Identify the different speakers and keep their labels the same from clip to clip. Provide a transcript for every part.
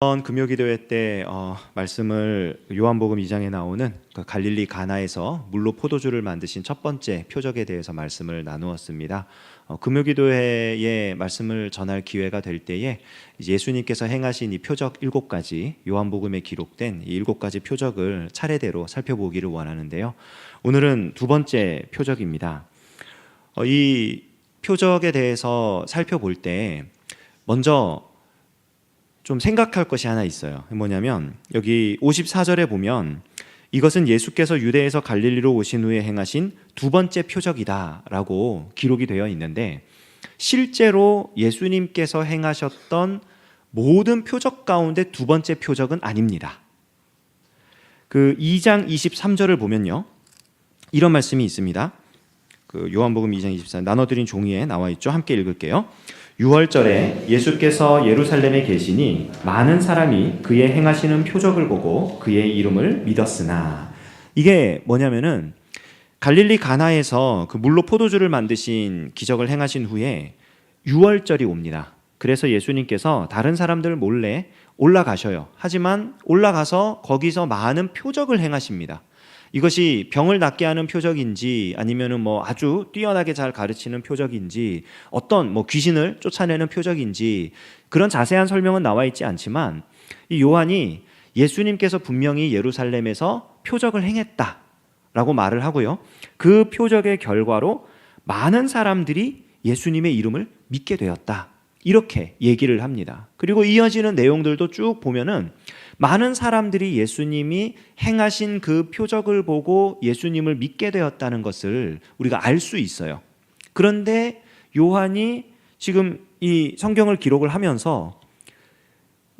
Speaker 1: 이번 금요기도회 때 말씀을 요한복음 2장에 나오는 그 갈릴리 가나에서 물로 포도주를 만드신 첫 번째 표적에 대해서 말씀을 나누었습니다. 금요기도회에 말씀을 전할 기회가 될 때에 예수님께서 행하신 이 표적 7가지, 요한복음에 기록된 이 7가지 표적을 차례대로 살펴보기를 원하는데요. 오늘은 두 번째 표적입니다. 이 표적에 대해서 살펴볼 때 먼저 좀 생각할 것이 하나 있어요. 뭐냐면 여기 54절에 보면 이것은 예수께서 유대에서 갈릴리로 오신 후에 행하신 두 번째 표적이다 라고 기록이 되어 있는데, 실제로 예수님께서 행하셨던 모든 표적 가운데 두 번째 표적은 아닙니다. 그 2장 23절을 보면요, 이런 말씀이 있습니다. 그 요한복음 2장 24절 나눠드린 종이에 나와 있죠. 함께 읽을게요. 6월절에 예수께서 예루살렘에 계시니 많은 사람이 그의 행하시는 표적을 보고 그의 이름을 믿었으나, 이게 뭐냐면은 갈릴리 가나에서 그 물로 포도주를 만드신 기적을 행하신 후에 6월절이 옵니다. 그래서 예수님께서 다른 사람들 몰래 올라가셔요. 하지만 올라가서 거기서 많은 표적을 행하십니다. 이것이 병을 낫게 하는 표적인지 아니면은 아주 뛰어나게 잘 가르치는 표적인지 어떤 귀신을 쫓아내는 표적인지 그런 자세한 설명은 나와 있지 않지만, 이 요한이 예수님께서 분명히 예루살렘에서 표적을 행했다라고 말을 하고요, 그 표적의 결과로 많은 사람들이 예수님의 이름을 믿게 되었다, 이렇게 얘기를 합니다. 그리고 이어지는 내용들도 쭉 보면은 많은 사람들이 예수님이 행하신 그 표적을 보고 예수님을 믿게 되었다는 것을 우리가 알 수 있어요. 그런데 요한이 지금 이 성경을 기록을 하면서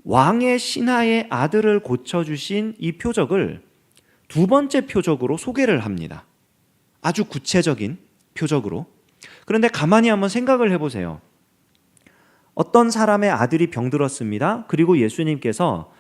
Speaker 1: 왕의 신하의 아들을 고쳐주신 이 표적을 두 번째 표적으로 소개를 합니다. 아주 구체적인 표적으로. 그런데 가만히 한번 생각을 해보세요. 어떤 사람의 아들이 병들었습니다. 그리고 예수님께서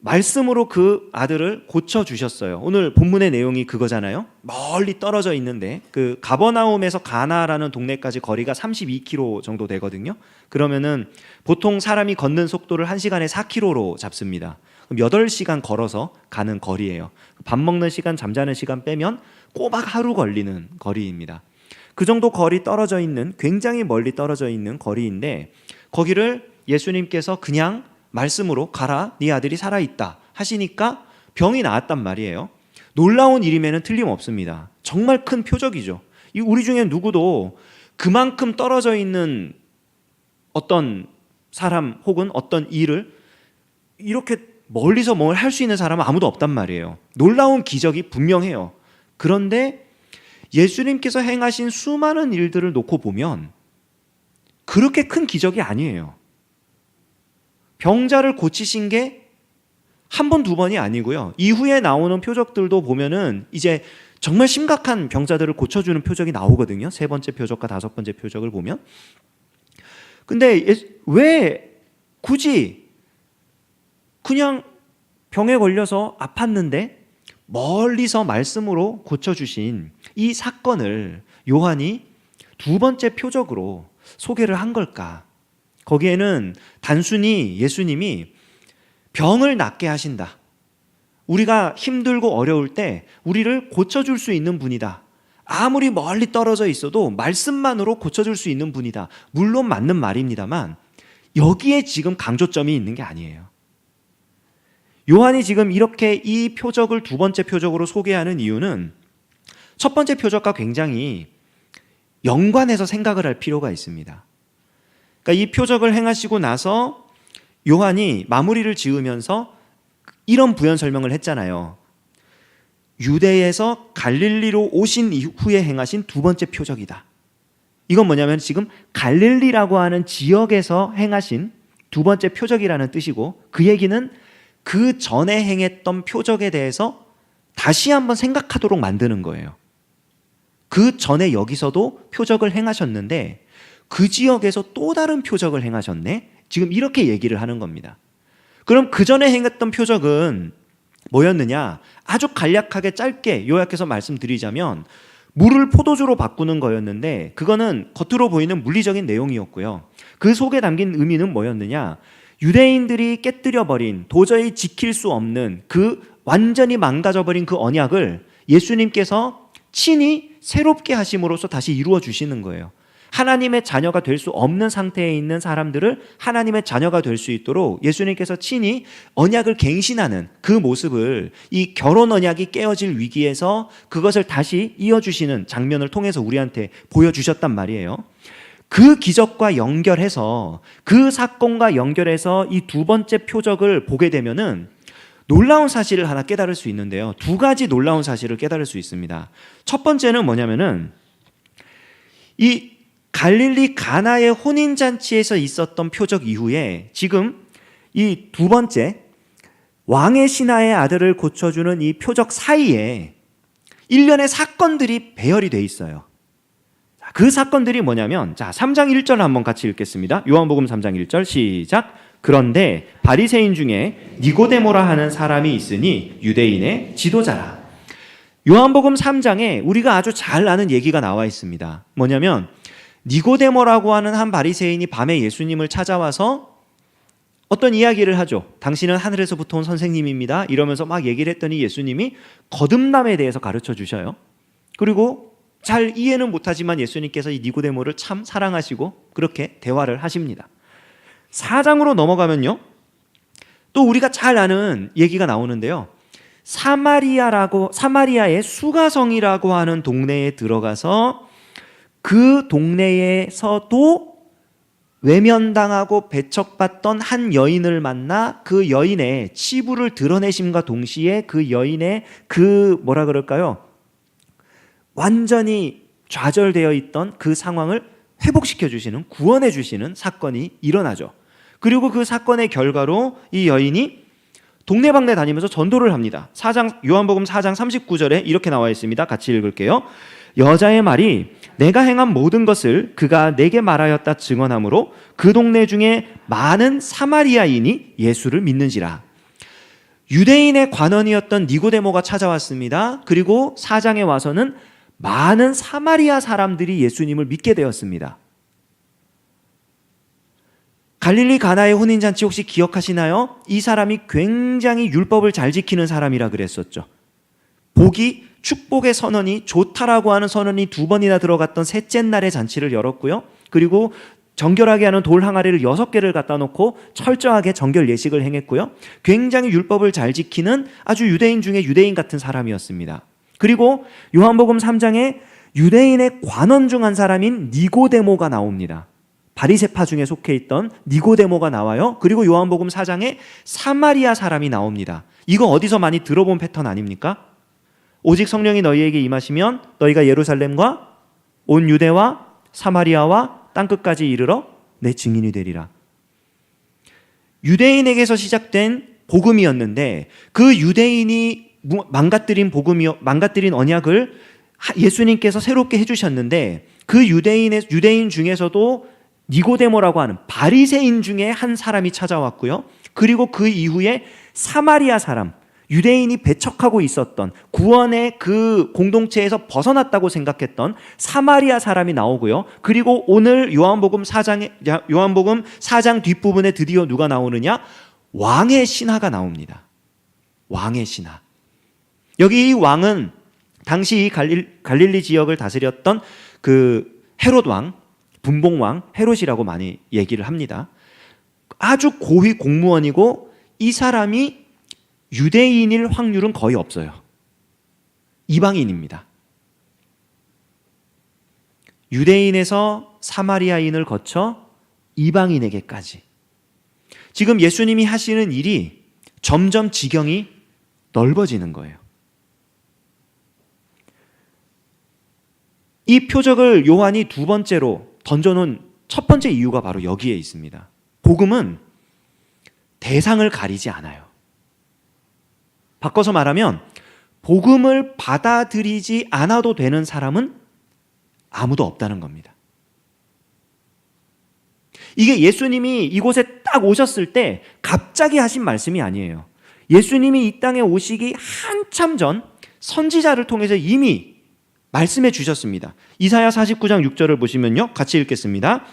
Speaker 1: 말씀으로 그 아들을 고쳐주셨어요. 오늘 본문의 내용이 그거잖아요. 멀리 떨어져 있는데 그 가버나움에서 가나라는 동네까지 거리가 32km 정도 되거든요. 그러면은 보통 사람이 걷는 속도를 1시간에 4km로 잡습니다. 그럼 8시간 걸어서 가는 거리예요. 밥 먹는 시간, 잠자는 시간 빼면 꼬박 하루 걸리는 거리입니다. 그 정도 거리 떨어져 있는, 굉장히 멀리 떨어져 있는 거리인데, 거기를 예수님께서 그냥 말씀으로 가라, 네 아들이 살아있다 하시니까 병이 나았단 말이에요. 놀라운 일임에는 틀림없습니다. 정말 큰 표적이죠. 우리 중에 누구도 그만큼 떨어져 있는 어떤 사람 혹은 어떤 일을 이렇게 멀리서 뭘 할 수 있는 사람은 아무도 없단 말이에요. 놀라운 기적이 분명해요. 그런데 예수님께서 행하신 수많은 일들을 놓고 보면 그렇게 큰 기적이 아니에요. 병자를 고치신 게 한 번, 두 번이 아니고요. 이후에 나오는 표적들도 보면은 이제 정말 심각한 병자들을 고쳐주는 표적이 나오거든요. 3번째 표적과 5번째 표적을 보면. 근데 왜 굳이 그냥 병에 걸려서 아팠는데 멀리서 말씀으로 고쳐주신 이 사건을 요한이 두 번째 표적으로 소개를 한 걸까? 거기에는 단순히 예수님이 병을 낫게 하신다, 우리가 힘들고 어려울 때 우리를 고쳐줄 수 있는 분이다, 아무리 멀리 떨어져 있어도 말씀만으로 고쳐줄 수 있는 분이다, 물론 맞는 말입니다만 여기에 지금 강조점이 있는 게 아니에요. 요한이 지금 이렇게 이 표적을 두 번째 표적으로 소개하는 이유는 첫 번째 표적과 굉장히 연관해서 생각을 할 필요가 있습니다. 그러니까 이 표적을 행하시고 나서 요한이 마무리를 지으면서 이런 부연 설명을 했잖아요. 유대에서 갈릴리로 오신 이후에 행하신 두 번째 표적이다. 이건 뭐냐면 지금 갈릴리라고 하는 지역에서 행하신 두 번째 표적이라는 뜻이고, 그 얘기는 그 전에 행했던 표적에 대해서 다시 한번 생각하도록 만드는 거예요. 그 전에 여기서도 표적을 행하셨는데 그 지역에서 또 다른 표적을 행하셨네? 지금 이렇게 얘기를 하는 겁니다. 그럼 그 전에 행했던 표적은 뭐였느냐? 아주 간략하게 짧게 요약해서 말씀드리자면 물을 포도주로 바꾸는 거였는데, 그거는 겉으로 보이는 물리적인 내용이었고요. 그 속에 담긴 의미는 뭐였느냐? 유대인들이 깨뜨려버린, 도저히 지킬 수 없는 그 완전히 망가져버린 그 언약을 예수님께서 친히 새롭게 하심으로써 다시 이루어 주시는 거예요. 하나님의 자녀가 될 수 없는 상태에 있는 사람들을 하나님의 자녀가 될 수 있도록 예수님께서 친히 언약을 갱신하는 그 모습을, 이 결혼 언약이 깨어질 위기에서 그것을 다시 이어주시는 장면을 통해서 우리한테 보여주셨단 말이에요. 그 기적과 연결해서, 그 사건과 연결해서 이 두 번째 표적을 보게 되면은 놀라운 사실을 하나 깨달을 수 있는데요. 두 가지 놀라운 사실을 깨달을 수 있습니다. 첫 번째는 뭐냐면은 이 갈릴리 가나의 혼인잔치에서 있었던 표적 이후에 지금 이 두 번째 왕의 신하의 아들을 고쳐주는 이 표적 사이에 일련의 사건들이 배열이 돼 있어요. 그 사건들이 뭐냐면, 자, 3장 1절 한번 같이 읽겠습니다. 요한복음 3장 1절 시작. 그런데 바리새인 중에 니고데모라 하는 사람이 있으니 유대인의 지도자라. 요한복음 3장에 우리가 아주 잘 아는 얘기가 나와 있습니다. 뭐냐면 니고데모라고 하는 한 바리새인이 밤에 예수님을 찾아와서 어떤 이야기를 하죠. 당신은 하늘에서부터 온 선생님입니다. 이러면서 막 얘기를 했더니 예수님이 거듭남에 대해서 가르쳐 주셔요. 그리고 잘 이해는 못하지만 예수님께서 이 니고데모를 참 사랑하시고 그렇게 대화를 하십니다. 4장으로 넘어가면요, 또 우리가 잘 아는 얘기가 나오는데요. 사마리아의 수가성이라고 하는 동네에 들어가서 그 동네에서도 외면당하고 배척받던 한 여인을 만나 그 여인의 치부를 드러내심과 동시에 그 여인의 그 뭐라 그럴까요? 완전히 좌절되어 있던 그 상황을 회복시켜 주시는, 구원해 주시는 사건이 일어나죠. 그리고 그 사건의 결과로 이 여인이 동네방네 다니면서 전도를 합니다. 요한복음 4장 39절에 이렇게 나와 있습니다. 같이 읽을게요. 여자의 말이 내가 행한 모든 것을 그가 내게 말하였다 증언하므로 그 동네 중에 많은 사마리아인이 예수를 믿는지라. 유대인의 관원이었던 니고데모가 찾아왔습니다. 그리고 4장에 와서는 많은 사마리아 사람들이 예수님을 믿게 되었습니다. 갈릴리 가나의 혼인잔치 혹시 기억하시나요? 이 사람이 굉장히 율법을 잘 지키는 사람이라 그랬었죠. 복이, 축복의 선언이, 좋다라고 하는 선언이 2번이나 들어갔던 셋째 날의 잔치를 열었고요. 그리고 정결하게 하는 돌 항아리를 6개를 갖다 놓고 철저하게 정결 예식을 행했고요. 굉장히 율법을 잘 지키는 아주 유대인 중에 유대인 같은 사람이었습니다. 그리고 요한복음 3장에 유대인의 관원 중 한 사람인 니고데모가 나옵니다. 바리새파 중에 속해 있던 니고데모가 나와요. 그리고 요한복음 4장에 사마리아 사람이 나옵니다. 이거 어디서 많이 들어본 패턴 아닙니까? 오직 성령이 너희에게 임하시면 너희가 예루살렘과 온 유대와 사마리아와 땅끝까지 이르러 내 증인이 되리라. 유대인에게서 시작된 복음이었는데 그 유대인이 망가뜨린 언약을 예수님께서 새롭게 해주셨는데 그 유대인 중에서도 니고데모라고 하는 바리새인 중에 한 사람이 찾아왔고요. 그리고 그 이후에 사마리아 사람, 유대인이 배척하고 있었던 구원의 그 공동체에서 벗어났다고 생각했던 사마리아 사람이 나오고요. 그리고 오늘 요한복음 4장 뒷부분에 드디어 누가 나오느냐? 왕의 신하가 나옵니다. 왕의 신하. 여기 이 왕은 당시 이 갈릴리 지역을 다스렸던 그 헤롯 왕, 분봉왕 헤롯이라고 많이 얘기를 합니다. 아주 고위 공무원이고 이 사람이 유대인일 확률은 거의 없어요. 이방인입니다. 유대인에서 사마리아인을 거쳐 이방인에게까지. 지금 예수님이 하시는 일이 점점 지경이 넓어지는 거예요. 이 표적을 요한이 2번째로 던져놓은 첫 번째 이유가 바로 여기에 있습니다. 복음은 대상을 가리지 않아요. 바꿔서 말하면 복음을 받아들이지 않아도 되는 사람은 아무도 없다는 겁니다. 이게 예수님이 이곳에 딱 오셨을 때 갑자기 하신 말씀이 아니에요. 예수님이 이 땅에 오시기 한참 전 선지자를 통해서 이미 말씀해 주셨습니다. 이사야 49장 6절을 보시면요, 같이 읽겠습니다.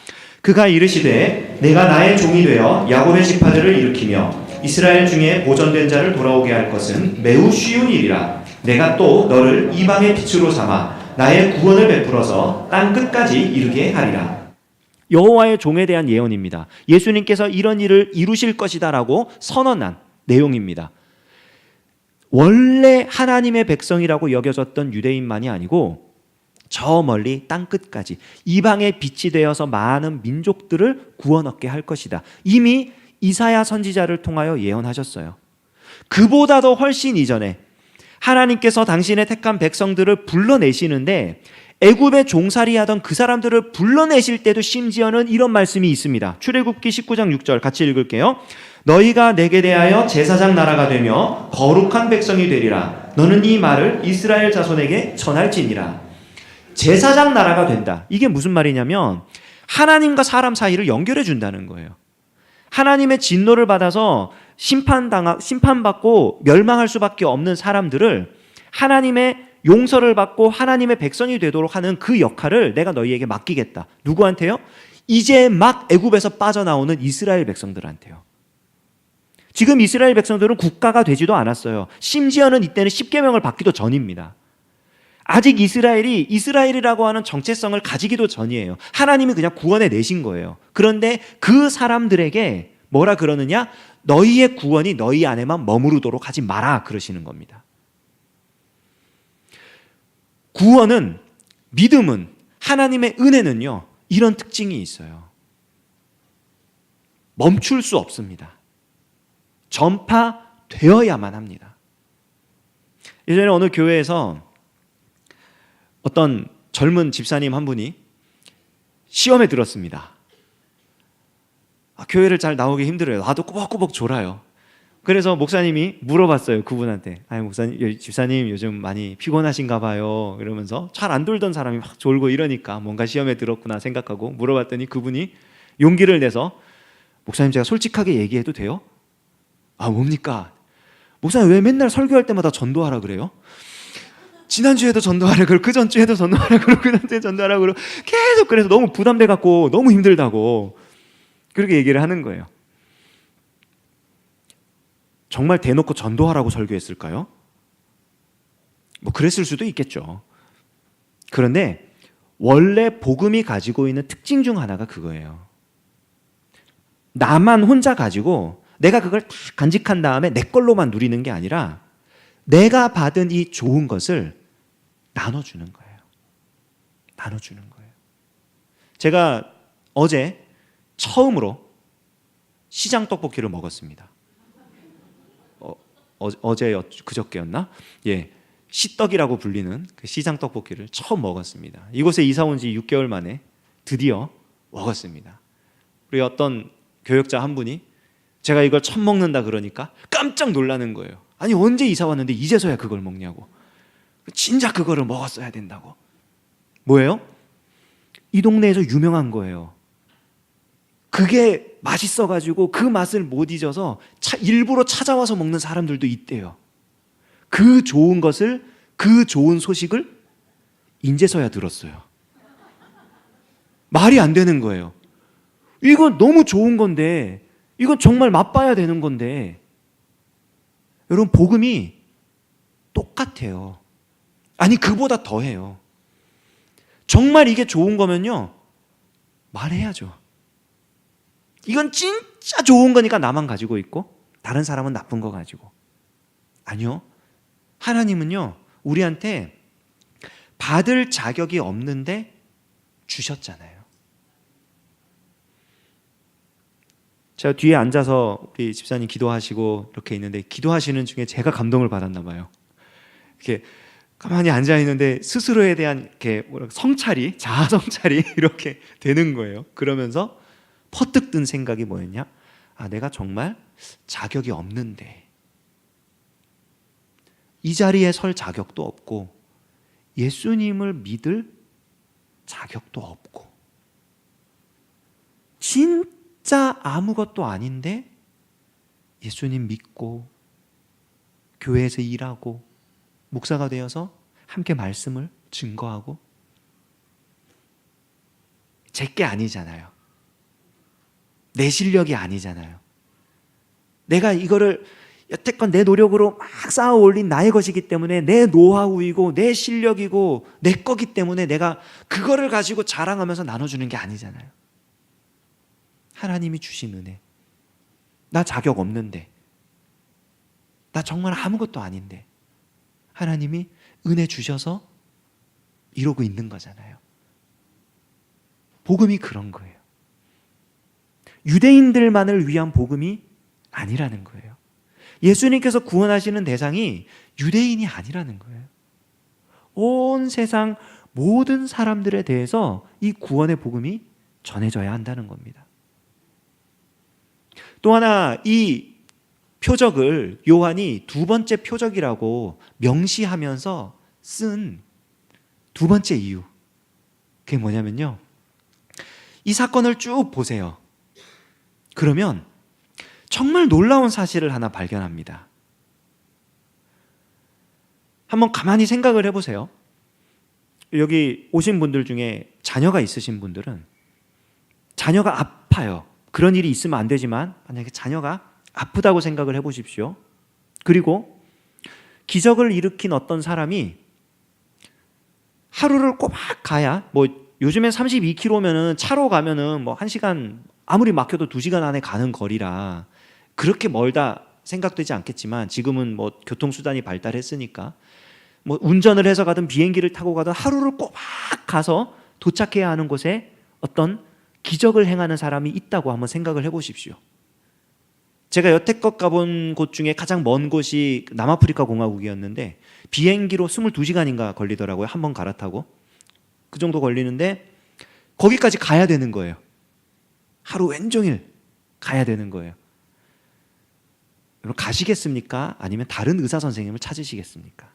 Speaker 1: 그가 이르시되 내가 나의 종이 되어 야곱의 지파들을 일으키며 이스라엘 중에 보전된 자를 돌아오게 할 것은 매우 쉬운 일이라. 내가 또 너를 이방의 빛으로 삼아 나의 구원을 베풀어서 땅 끝까지 이르게 하리라. 여호와의 종에 대한 예언입니다. 예수님께서 이런 일을 이루실 것이다라고 선언한 내용입니다. 원래 하나님의 백성이라고 여겨졌던 유대인만이 아니고 저 멀리 땅 끝까지 이방의 빛이 되어서 많은 민족들을 구원 얻게 할 것이다. 이미 이사야 선지자를 통하여 예언하셨어요. 그보다 더 훨씬 이전에 하나님께서 당신의 택한 백성들을 불러내시는데 애굽에 종살이하던 그 사람들을 불러내실 때도 심지어는 이런 말씀이 있습니다. 출애굽기 19장 6절 같이 읽을게요. 너희가 내게 대하여 제사장 나라가 되며 거룩한 백성이 되리라. 너는 이 말을 이스라엘 자손에게 전할지니라. 제사장 나라가 된다. 이게 무슨 말이냐면 하나님과 사람 사이를 연결해 준다는 거예요. 하나님의 진노를 받아서 심판받고 멸망할 수밖에 없는 사람들을 하나님의 용서를 받고 하나님의 백성이 되도록 하는 그 역할을 내가 너희에게 맡기겠다. 누구한테요? 이제 막 애굽에서 빠져나오는 이스라엘 백성들한테요. 지금 이스라엘 백성들은 국가가 되지도 않았어요. 심지어는 이때는 십계명을 받기도 전입니다. 아직 이스라엘이 이스라엘이라고 하는 정체성을 가지기도 전이에요. 하나님이 그냥 구원해 내신 거예요. 그런데 그 사람들에게 뭐라 그러느냐? 너희의 구원이 너희 안에만 머무르도록 하지 마라 그러시는 겁니다. 구원은, 믿음은, 하나님의 은혜는요, 이런 특징이 있어요. 멈출 수 없습니다. 전파되어야만 합니다. 예전에 어느 교회에서 어떤 젊은 집사님 한 분이 시험에 들었습니다. 교회를 잘 나오기 힘들어요. 나도 꾸벅꾸벅 졸아요. 그래서 목사님이 물어봤어요. 그분한테. 목사님, 집사님 요즘 많이 피곤하신가 봐요. 이러면서 잘 안 돌던 사람이 막 졸고 이러니까 뭔가 시험에 들었구나 생각하고 물어봤더니 그분이 용기를 내서 목사님 제가 솔직하게 얘기해도 돼요? 뭡니까? 목사님 왜 맨날 설교할 때마다 전도하라 그래요? 지난주에도 전도하라 그러고 그 전주에도 전도하라 그러고 그 전주에 전도하라 그러고 계속 그래서 너무 부담돼 갖고 너무 힘들다고 그렇게 얘기를 하는 거예요. 정말 대놓고 전도하라고 설교했을까요? 그랬을 수도 있겠죠. 그런데 원래 복음이 가지고 있는 특징 중 하나가 그거예요. 나만 혼자 가지고 내가 그걸 다 간직한 다음에 내 걸로만 누리는 게 아니라 내가 받은 이 좋은 것을 나눠주는 거예요. 나눠주는 거예요. 제가 어제 처음으로 시장 떡볶이를 먹었습니다. 어제 그저께였나? 예, 시떡이라고 불리는 그 시장 떡볶이를 처음 먹었습니다. 이곳에 이사 온 지 6개월 만에 드디어 먹었습니다. 우리 어떤 교역자 한 분이 제가 이걸 처음 먹는다 그러니까 깜짝 놀라는 거예요. 아니 언제 이사 왔는데 이제서야 그걸 먹냐고. 진작 그거를 먹었어야 된다고. 뭐예요? 이 동네에서 유명한 거예요. 그게 맛있어가지고 그 맛을 못 잊어서 일부러 찾아와서 먹는 사람들도 있대요. 그 좋은 것을, 그 좋은 소식을 인제서야 들었어요. 말이 안 되는 거예요. 이건 너무 좋은 건데, 이건 정말 맛봐야 되는 건데, 여러분 복음이 똑같아요. 아니 그보다 더해요. 정말 이게 좋은 거면요 말해야죠. 이건 진짜 좋은 거니까 나만 가지고 있고 다른 사람은 나쁜 거 가지고. 아니요. 하나님은요 우리한테 받을 자격이 없는데 주셨잖아요. 제가 뒤에 앉아서 우리 집사님 기도하시고 이렇게 있는데 기도하시는 중에 제가 감동을 받았나 봐요. 이렇게 가만히 앉아 있는데 스스로에 대한 이렇게 성찰이, 자아 성찰이 이렇게 되는 거예요. 그러면서 퍼뜩 든 생각이 뭐였냐? 내가 정말 자격이 없는데 이 자리에 설 자격도 없고 예수님을 믿을 자격도 없고 진짜 아무것도 아닌데 예수님 믿고 교회에서 일하고 목사가 되어서 함께 말씀을 증거하고 제게 아니잖아요. 내 실력이 아니잖아요. 내가 이거를 여태껏 내 노력으로 막 쌓아 올린 나의 것이기 때문에 내 노하우이고 내 실력이고 내 거기 때문에 내가 그거를 가지고 자랑하면서 나눠주는 게 아니잖아요. 하나님이 주신 은혜. 나 자격 없는데, 나 정말 아무것도 아닌데 하나님이 은혜 주셔서 이러고 있는 거잖아요. 복음이 그런 거예요. 유대인들만을 위한 복음이 아니라는 거예요. 예수님께서 구원하시는 대상이 유대인이 아니라는 거예요. 온 세상 모든 사람들에 대해서 이 구원의 복음이 전해져야 한다는 겁니다. 또 하나, 이 표적을 요한이 두 번째 표적이라고 명시하면서 쓴 두 번째 이유, 그게 뭐냐면요, 이 사건을 쭉 보세요. 그러면 정말 놀라운 사실을 하나 발견합니다. 한번 가만히 생각을 해보세요. 여기 오신 분들 중에 자녀가 있으신 분들은 자녀가 아파요. 그런 일이 있으면 안 되지만 만약에 자녀가 아프다고 생각을 해보십시오. 그리고 기적을 일으킨 어떤 사람이 하루를 꼬박 가야, 뭐 요즘엔 32km면은 차로 가면은 뭐 1시간, 아무리 막혀도 2시간 안에 가는 거리라 그렇게 멀다 생각되지 않겠지만, 지금은 뭐 교통수단이 발달했으니까 뭐 운전을 해서 가든 비행기를 타고 가든 하루를 꼬박 가서 도착해야 하는 곳에 어떤 기적을 행하는 사람이 있다고 한번 생각을 해보십시오. 제가 여태껏 가본 곳 중에 가장 먼 곳이 남아프리카 공화국이었는데 비행기로 22시간인가 걸리더라고요. 한 번 갈아타고. 그 정도 걸리는데 거기까지 가야 되는 거예요. 하루 왼종일 가야 되는 거예요. 여러분, 가시겠습니까? 아니면 다른 의사 선생님을 찾으시겠습니까?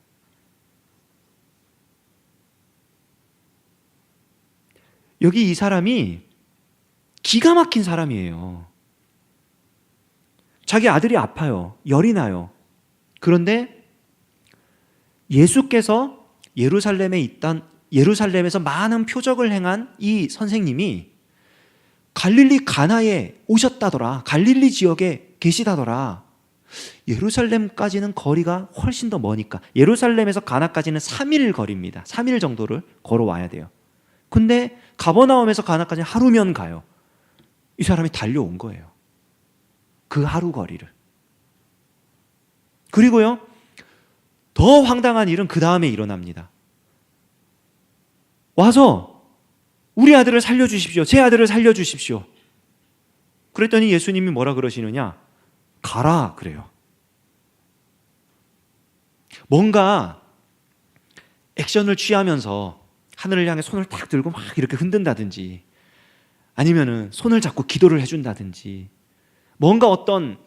Speaker 1: 여기 이 사람이 기가 막힌 사람이에요. 자기 아들이 아파요. 열이 나요. 그런데 예수께서 예루살렘에서 많은 표적을 행한 이 선생님이 갈릴리 가나에 오셨다더라. 갈릴리 지역에 계시다더라. 예루살렘까지는 거리가 훨씬 더 머니까, 예루살렘에서 가나까지는 3일 거리입니다. 3일 정도를 걸어와야 돼요. 근데 가버나움에서 가나까지 하루면 가요. 이 사람이 달려온 거예요. 그 하루 거리를. 그리고요, 더 황당한 일은 그 다음에 일어납니다. 와서 우리 아들을 살려주십시오. 제 아들을 살려주십시오. 그랬더니 예수님이 뭐라 그러시느냐? 가라 그래요. 뭔가 액션을 취하면서 하늘을 향해 손을 딱 들고 막 이렇게 흔든다든지, 아니면은 손을 잡고 기도를 해준다든지, 뭔가 어떤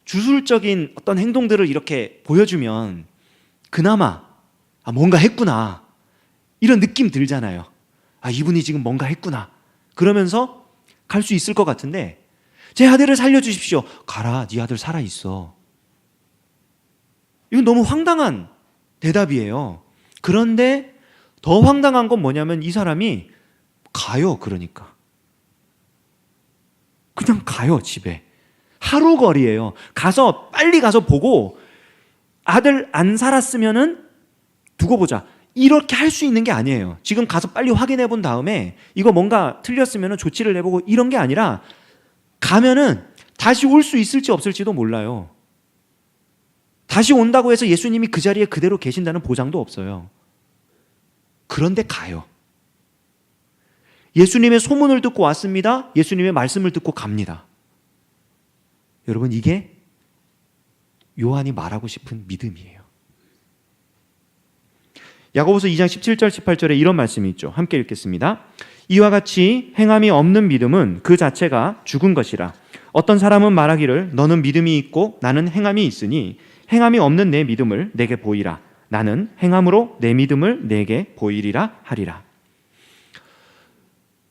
Speaker 1: 주술적인 어떤 행동들을 이렇게 보여주면 그나마 뭔가 했구나 이런 느낌 들잖아요. 이분이 지금 뭔가 했구나 그러면서 갈 수 있을 것 같은데, 제 아들을 살려주십시오. 가라, 네 아들 살아있어. 이건 너무 황당한 대답이에요. 그런데 더 황당한 건 뭐냐면 이 사람이 가요. 그러니까 그냥 가요. 집에. 하루 거리예요. 가서 빨리 가서 보고, 아들 안 살았으면은 두고 보자, 이렇게 할 수 있는 게 아니에요. 지금 가서 빨리 확인해 본 다음에 이거 뭔가 틀렸으면은 조치를 해보고 이런 게 아니라, 가면은 다시 올 수 있을지 없을지도 몰라요. 다시 온다고 해서 예수님이 그 자리에 그대로 계신다는 보장도 없어요. 그런데 가요. 예수님의 소문을 듣고 왔습니다. 예수님의 말씀을 듣고 갑니다. 여러분, 이게 요한이 말하고 싶은 믿음이에요. 야고보서 2장 17절 18절에 이런 말씀이 있죠. 함께 읽겠습니다. 이와 같이 행함이 없는 믿음은 그 자체가 죽은 것이라. 어떤 사람은 말하기를 너는 믿음이 있고 나는 행함이 있으니 행함이 없는 내 믿음을 내게 보이라. 나는 행함으로 내 믿음을 내게 보이리라 하리라.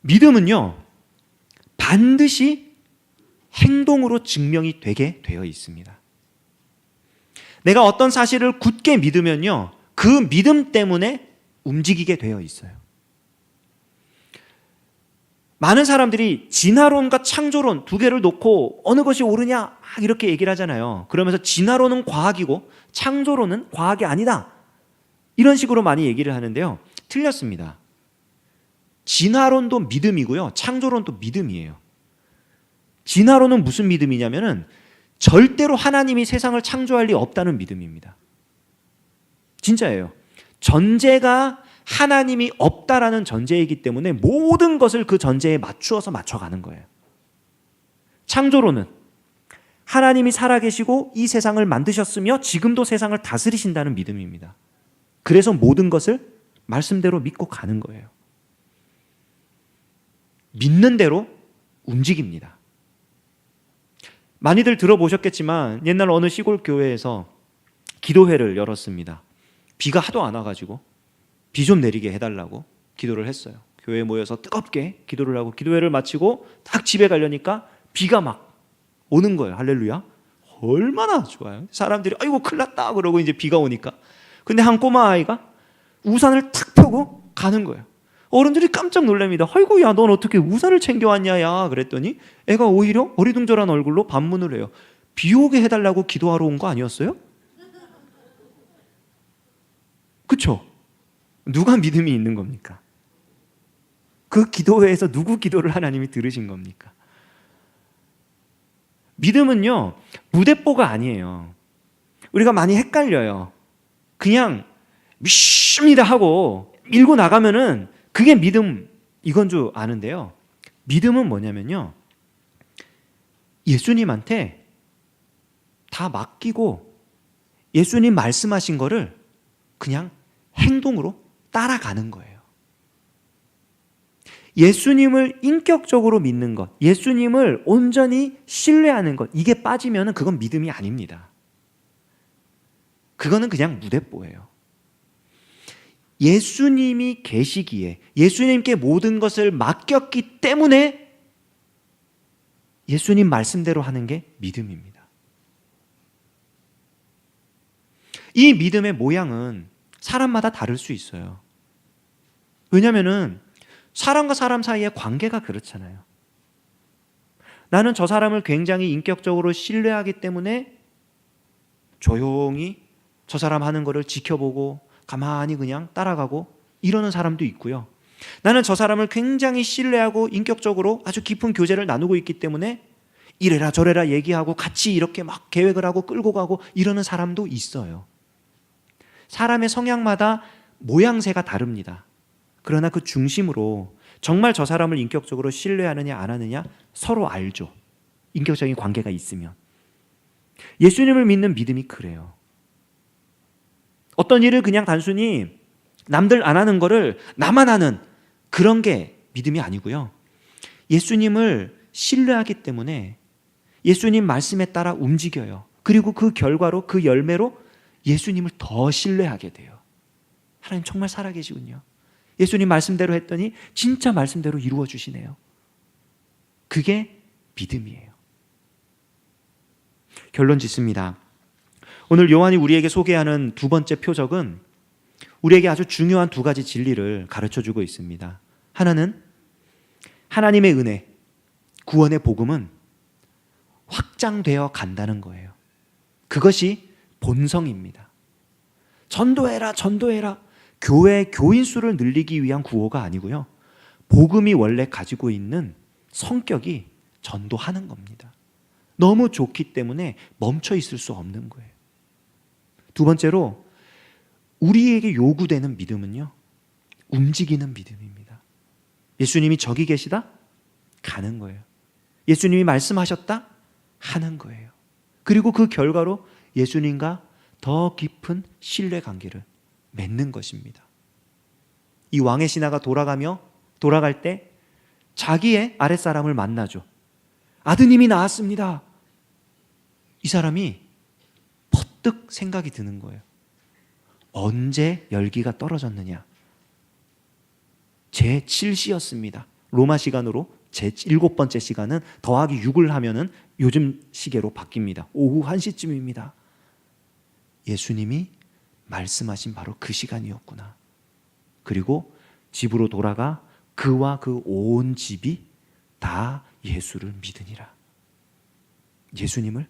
Speaker 1: 믿음은요, 반드시 행동으로 증명이 되게 되어 있습니다. 내가 어떤 사실을 굳게 믿으면요, 그 믿음 때문에 움직이게 되어 있어요. 많은 사람들이 진화론과 창조론 두 개를 놓고 어느 것이 옳으냐 막 이렇게 얘기를 하잖아요. 그러면서 진화론은 과학이고 창조론은 과학이 아니다, 이런 식으로 많이 얘기를 하는데요. 틀렸습니다. 진화론도 믿음이고요, 창조론도 믿음이에요. 진화론은 무슨 믿음이냐면은 절대로 하나님이 세상을 창조할 리 없다는 믿음입니다. 진짜예요. 전제가 하나님이 없다라는 전제이기 때문에 모든 것을 그 전제에 맞추어서 맞춰가는 거예요. 창조론은 하나님이 살아계시고 이 세상을 만드셨으며 지금도 세상을 다스리신다는 믿음입니다. 그래서 모든 것을 말씀대로 믿고 가는 거예요. 믿는 대로 움직입니다. 많이들 들어보셨겠지만 옛날 어느 시골 교회에서 기도회를 열었습니다. 비가 하도 안 와가지고 비 좀 내리게 해달라고 기도를 했어요. 교회에 모여서 뜨겁게 기도를 하고 기도회를 마치고 딱 집에 가려니까 비가 막 오는 거예요. 할렐루야. 얼마나 좋아요. 사람들이 아이고 큰일 났다 그러고 이제 비가 오니까. 근데 한 꼬마 아이가 우산을 탁 펴고 가는 거예요. 어른들이 깜짝 놀랍니다. 아이고 야 넌 어떻게 우산을 챙겨왔냐 야 그랬더니 애가 오히려 어리둥절한 얼굴로 반문을 해요. 비 오게 해달라고 기도하러 온 거 아니었어요? 그쵸? 누가 믿음이 있는 겁니까? 그 기도회에서 누구 기도를 하나님이 들으신 겁니까? 믿음은요, 무대뽀가 아니에요. 우리가 많이 헷갈려요. 그냥 믿습니다 하고 밀고 나가면은 그게 믿음, 이건 줄 아는데요. 믿음은 뭐냐면요, 예수님한테 다 맡기고 예수님 말씀하신 거를 그냥 행동으로 따라가는 거예요. 예수님을 인격적으로 믿는 것, 예수님을 온전히 신뢰하는 것, 이게 빠지면 그건 믿음이 아닙니다. 그거는 그냥 무대뽀예요. 예수님이 계시기에, 예수님께 모든 것을 맡겼기 때문에 예수님 말씀대로 하는 게 믿음입니다. 이 믿음의 모양은 사람마다 다를 수 있어요. 왜냐하면 사람과 사람 사이의 관계가 그렇잖아요. 나는 저 사람을 굉장히 인격적으로 신뢰하기 때문에 조용히 저 사람 하는 거를 지켜보고 가만히 그냥 따라가고 이러는 사람도 있고요. 나는 저 사람을 굉장히 신뢰하고 인격적으로 아주 깊은 교제를 나누고 있기 때문에 이래라 저래라 얘기하고 같이 이렇게 막 계획을 하고 끌고 가고 이러는 사람도 있어요. 사람의 성향마다 모양새가 다릅니다. 그러나 그 중심으로 정말 저 사람을 인격적으로 신뢰하느냐 안 하느냐 서로 알죠. 인격적인 관계가 있으면. 예수님을 믿는 믿음이 그래요. 어떤 일을 그냥 단순히 남들 안 하는 거를 나만 하는 그런 게 믿음이 아니고요. 예수님을 신뢰하기 때문에 예수님 말씀에 따라 움직여요. 그리고 그 결과로, 그 열매로 예수님을 더 신뢰하게 돼요. 하나님 정말 살아계시군요. 예수님 말씀대로 했더니 진짜 말씀대로 이루어 주시네요. 그게 믿음이에요. 결론 짓습니다. 오늘 요한이 우리에게 소개하는 두 번째 표적은 우리에게 아주 중요한 두 가지 진리를 가르쳐주고 있습니다. 하나는 하나님의 은혜, 구원의 복음은 확장되어 간다는 거예요. 그것이 본성입니다. 전도해라, 전도해라. 교회 교인 수를 늘리기 위한 구호가 아니고요. 복음이 원래 가지고 있는 성격이 전도하는 겁니다. 너무 좋기 때문에 멈춰 있을 수 없는 거예요. 두 번째로 우리에게 요구되는 믿음은요, 움직이는 믿음입니다. 예수님이 저기 계시다? 가는 거예요. 예수님이 말씀하셨다? 하는 거예요. 그리고 그 결과로 예수님과 더 깊은 신뢰 관계를 맺는 것입니다. 이 왕의 신하가 돌아갈 때 자기의 아랫사람을 만나죠. 아드님이 나왔습니다. 이 사람이 퍼뜩 생각이 드는 거예요. 언제 열기가 떨어졌느냐? 제7시였습니다. 로마 시간으로 제7번째 시간은 더하기 6을 하면은 요즘 시계로 바뀝니다. 오후 1시쯤입니다. 예수님이 말씀하신 바로 그 시간이었구나. 그리고 집으로 돌아가 그와 그 온 집이 다 예수를 믿으니라. 예수님을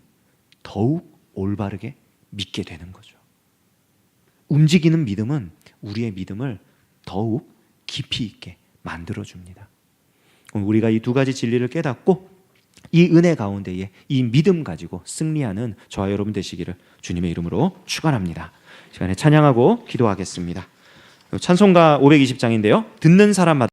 Speaker 1: 더욱 올바르게 믿게 되는 거죠. 움직이는 믿음은 우리의 믿음을 더욱 깊이 있게 만들어줍니다. 우리가 이 두 가지 진리를 깨닫고 이 은혜 가운데에 이 믿음 가지고 승리하는 저와 여러분 되시기를 주님의 이름으로 축원합니다. 시간에 찬양하고 기도하겠습니다. 찬송가 520장인데요. 듣는 사람마다